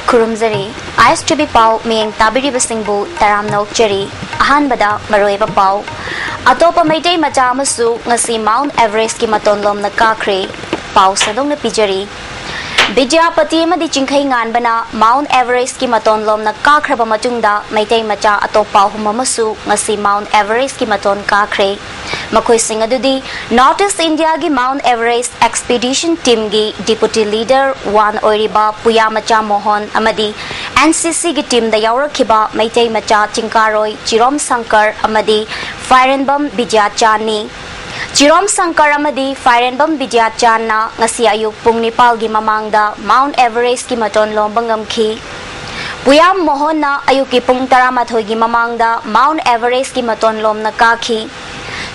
Kurumzari, ISTV Pau, Ming Tabiri Basingbu, Taram Nokcheri, Ahanbada, Maroeva Pau, Atopa Mayday Majamasu, Nasi Mount Everest Kimaton Lom Nakakre, Pau Sadong Pijari. Vidyapati Madi Chinkai Nganbana, Mount Everest Kimaton Lom Nakakraba Matunda, Mayday Maja Atopa Humamasu, Nasi Mount Everest Kimaton Kakre. Makoy Singadudi, Northeast India gi Mount Everest Expedition Team gi Deputy Leader 1 Oiriba Puyamacha Mohan Amadi, NCC gi team da Yaurakiba, Mayday Macha Chinkaroi, Chirom Sankar Amadi, Fire and Bomb Bidyachani. Chirom Sankar Amadi, Fire and Bomb Bidyachana, Ngasi Ayuk Pung Nipal gi Mamangda, Mount Everest ki Maton Lombangam ki. Puyam Mohon na Ayuki Pung Taramathoy gi Mamangda, Mount Everest ki Maton Lom Nakaki.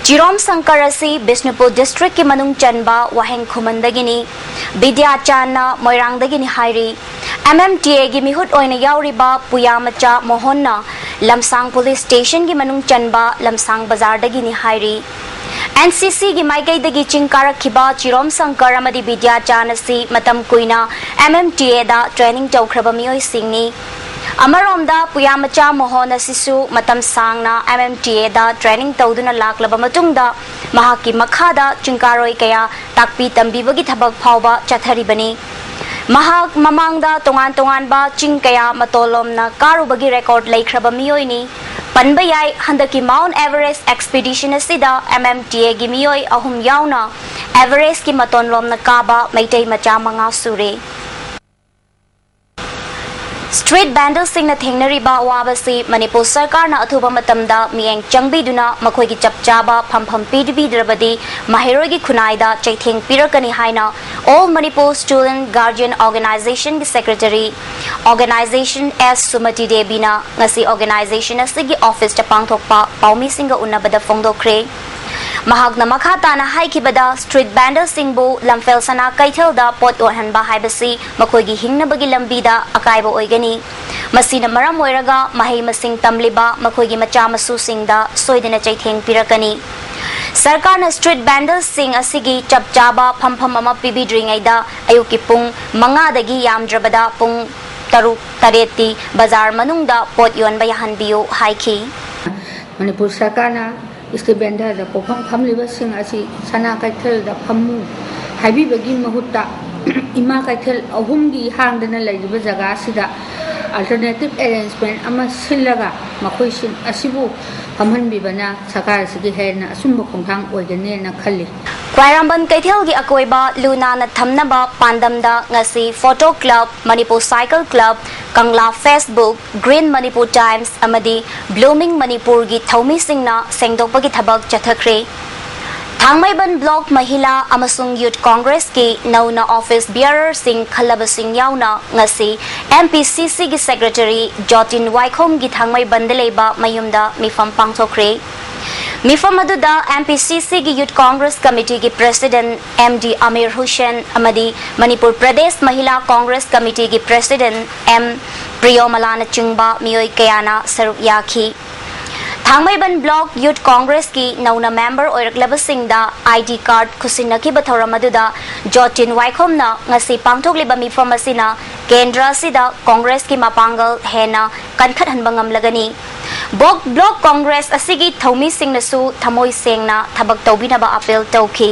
Chirom Sankarasi, Bishnupur District ki Manung Chanba, Waheng Kumandagini, Bidyachana, Moirangdagini Hairi, MMTA gi Mihut Oina Yauriba, Puyamacha Mohonna, Lamsang Police Station gi Manung Chanba, Lamsang Bazar Dagini Hairi. NCC gi Maigai Dagi Chinkara Kiba, Chirom Sankar Amadi Bidyachanasi, Matam Kuina, MMTA da Training Taukrabamioy Singni. Amaromda Puyamacha Mohona Sisu Matam Sangna MMTA da Training Tauduna Laklaba Matungda Mahaki Makhada Chinkaroi Kaya Takpi Tambibagi Tabak Pauba Chatharibani Mahak Mamangda Tongan ba Chinkaya Matolom na Karubagi record Laikraba Mioini Panbayay Handaki Mount Everest Expedition Asida MMTA Gimioy Ahum Yauna Everest Ki Matonlom na Kaba Maytay Macha Mga Suri Street vandals sing na thengnariba wabasi Manipur Sarkar na athuba matamda miyeng changbiduna makhoigi chapchaba phampham pidbidrabadi mahirogi khunaida chaitheng pirakani haina All Manipur Student Guardian Organization gi Secretary Organization S Sumati Debina ngasi organization asigi office ta pangthokpa paumi singa unabada phongdokre Mahagna Makhata na haikibada street vandals singbu lamfel sana kaithelda pot ohanba haibasi makhoigi hingnabagi lambida akaiba oigani Masina maram oiraga mahai masing tamliba makhoigi macha masu singda soidina chaitheng pirakani Sarkar na street vandals sing asigi chapchaba phampham ama pibidringaida ayuki pung manga dagi yamdrabada pung taruk tareti bazar manungda pot yonba yahanbiyo haiki Manipur Sarkar na Street vendor da pofang phamliba sing asi sana kaithel da phammu haibibagi mahutta ima kaithel ahumgi hangdana laiba jaga sida alternative arrangement ama silaga makhoi sing asibu phamhanbibana sakar sigi hena asumba khongthang oigane na khalli Kwairamban Kaithel gi akoiba Luna na thamnaba pandamda ngasi Photo Club Manipur Cycle Club Kangla Facebook Green Manipur Times amadi Blooming Manipur gi thaumi singna sengdokpagi thabak chathakre Thangmaiban Block Mahila amasung Youth Congress ki nauna office bearer sing khalaba sing yauna ngasi MPCC gi Secretary Jotin Waikhom gi Thangmaiban deleba mayumda mifam pangthokre Mifam aduda MPCC gi Youth Congress Committee gi President MD Amir Hussain amadi Manipur Pradesh Mahila Congress Committee gi President M Priyomalana Chungba miyoi kayana saruk yakhi Thangmaiban Block Youth Congress ki nauna member oiraklaba singda ID card khusinaki bathoram aduda Jotin Waikhom na ngasi pangthokliba mifam asina Kendra sida Congress ki mapangal hena kankhat hanbangam lagani Block Congress asigi thaumi singnasu thamoi sengna thabak tawbinaba appeal tawki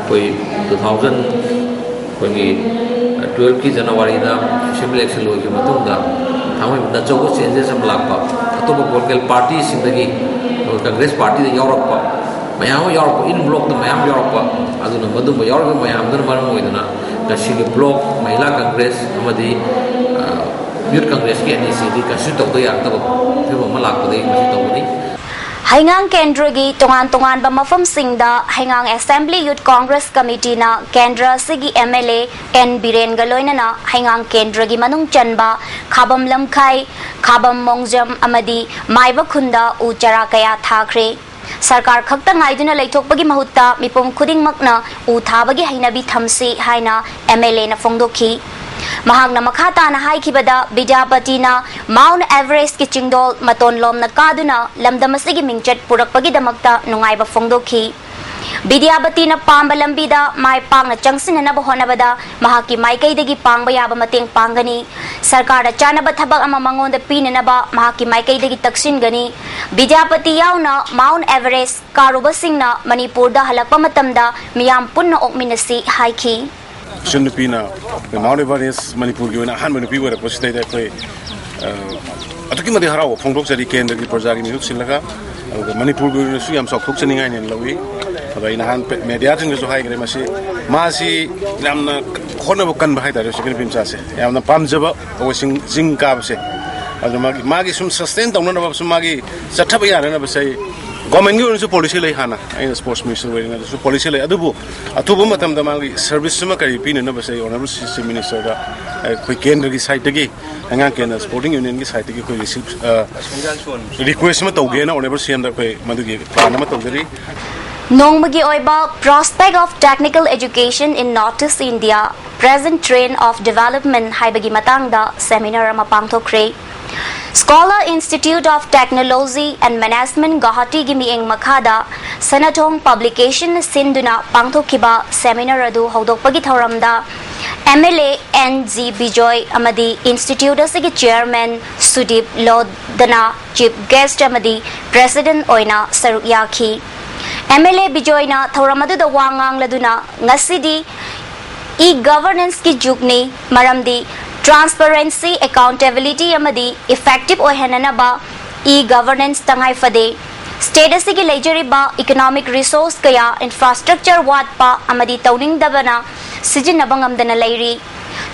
koi 2012 ki January da assembly election logi matungda thamoi da chogo changes am lakpa atoba political party singdagi Congress party da Europe mayam Europe in block da mayam Europe aduna madu Europe mayam dar maram oidana kasigi block mahila Congress amadi Youth Congress ki NEC di kasu tawda yartaba Haingang Kendra gi tongan ba mafam singda Haingang Assembly Youth Congress Committee na Kendra sigi MLA N Biren galoina na Haingang Kendra gi manung chanba Khabam Lamkhai Khabam Mongjam amadi Maiba Khunda Uchara kaya thakre Sarkar khakta ngaiduna leithokpagi mahutta mipom khudingmakna u thabagi hainabi thamsi haina MLA na phongdokhi Mahagna Makhata na haikibada Vidyapati na Mount Everest ki chingdol matonlom na kaduna lamdamasigi mingchat purakpagi damakta nungaiba phongdokhi Vidyapati na pamba lambida mai pangna changsinana bahonabada mahaki maikaidagi pangba yaba mateng pangani sarkar na chanaba thabak ama mangonda pinanaba mahaki maikaidagi taksingani Vidyapati yauna Mount Everest karubasingna Manipurda halakpa matamda miyam punna okminasi haiki Sundupina, the Mount Everest, Manipur, and a hand Manipur were posted that way. Atukimadi Harao, Pongok Ken, the Projari Silaga, the Manipur, Suyam so cooking in Louis, in a hand mediating to high Gramasi, Masi, Namna, Honabokan behind the second princess, and the Pamjaba, or Sing Kabse. Magi some sustained on one of Sumagi, Satabia, and say. Government is policy like Hana, and sports minister wearing a policy like Adubu. Atubu Matam the Mali service Sumakari Pin and never say honorable system minister, quick end site again, and I can sporting union site receive request Matogena or never see them the way Madugi, Panamatogari. Nongmagi Oiba prospect of technical education in Northeast India, present trend of development Haibagi Matangda seminar Mapangto Kre. Scholar Institute of Technology and Management Guwahati gi mieng makhada Sanatong Publication Sinduna Pangthokiba Seminar adu hodokpagi thoramda MLA NG Bijoy amadi Institute asigi Chairman Sudip Lodana Chief Guest amadi President oina saruk yakhi MLA Bijoy na thoramadu da wangang laduna ngasidi e-governance ki jugni maramdi Transparency, accountability, amadi effective ohenanaba e-governance tangai fade. Status ki lejari ba economic resource kaya infrastructure wat pa amadi tauning dabana sijin nabangam dana lairi.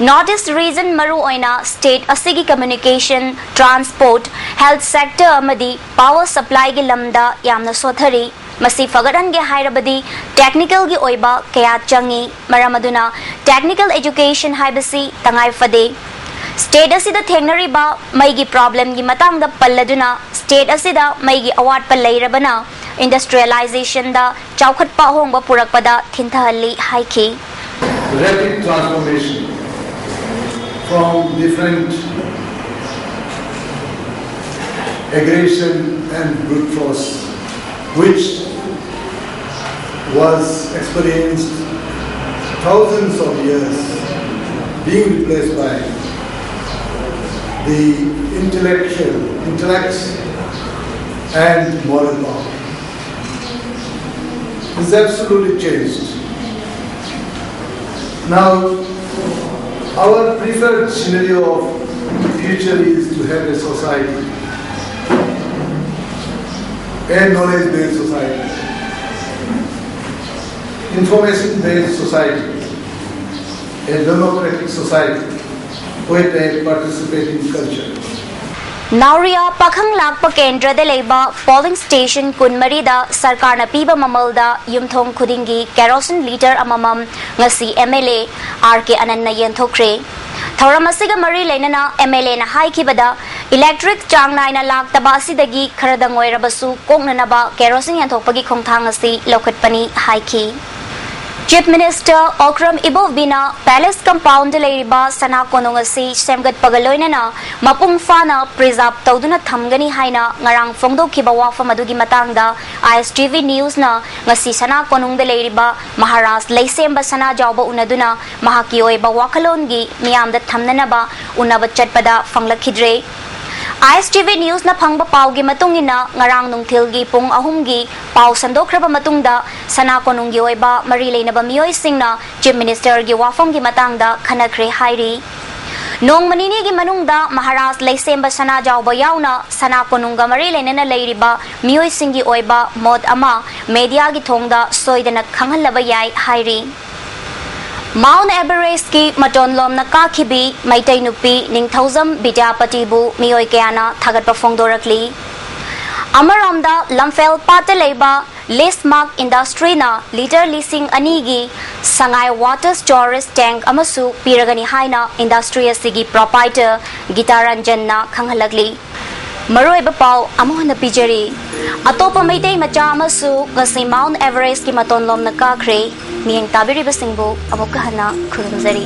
Northeast region maru oina state asigi communication, transport, health sector amadi power supply ki lamda yamna sothari. Masi fagaran ge hairabadi technical gi oiba kaya changi maramaduna technical education haibasi tangai fade state asida thengnari ba maigi problem gi matang da palladuna state asida maigi award pal leirabana industrialization da chawkhat pa hongba purakpada thintahalli haiki rapid transformation from different aggression and brute force which was experienced thousands of years being replaced by the intellects and moral power. It's absolutely changed. Now, our preferred scenario of future is to have a society, a knowledge-based society, information-based society, a democratic society with a participating culture. Nauria Pakhang Lakpa Kendra de Leba polling station Kunmari da Sarkarna Piba Mamalda Yumthong Kudingi kerosene liter amamam ngasi MLA RK Ananna Yenthokre Thoramasiga Mari Lenana MLA na haikibada electric chang naina laktaba asidagi kharadangoi rabasu koknanaba kerosene yanthokpagi khongthang asi lokhatpani haiki Chief Minister Okram Ibovbina Palace Compound Leiriba Sana Konongasi Semgat Pagaloinana Mapung Fana Preserve Tauduna Thamgani Haina Ngarang Fongdo Kibawa Famadugi Matangda ISTV News na Ngasi Sana Konong de Leiriba Maharas Leisemba Sana Jawba Unaduna Mahaki Oiba Wakalongi Miyam da Thamnanaba Unaba Chatpada Fanglakidre ISTV News na phangba paugi matungina ngarang nungthilgi pung ahumgi pau sandokraba matungda sana konunggi oiba mari leinaba mioi singna Chief Minister gi wafam gi matangda khanakre hairi nong manini gi manungda Maharaj leisemba sana jawba yauna sana konunga mari leinana leiriba mioi singi oiba mod ama media gi thongda soidana khanghalaba yai hairi Mount Everest ki matonlom na kakhibi maitai nupi ningthauzam Vidyapati bu mioi kayana thagat pa phongdorakli Amaramda Lamfel Pateleba Listmark Industry na liter leasing anigi sangai water storage tank amasu piragani haina industry asigi proprietor Gitaranjan na khanghalagli Maroi bapau amohna pijari atopa maitai macha amasu ngasi Mount Everest ki matonlom na kakre Miyang tabiri basingbo amukahana kurumzari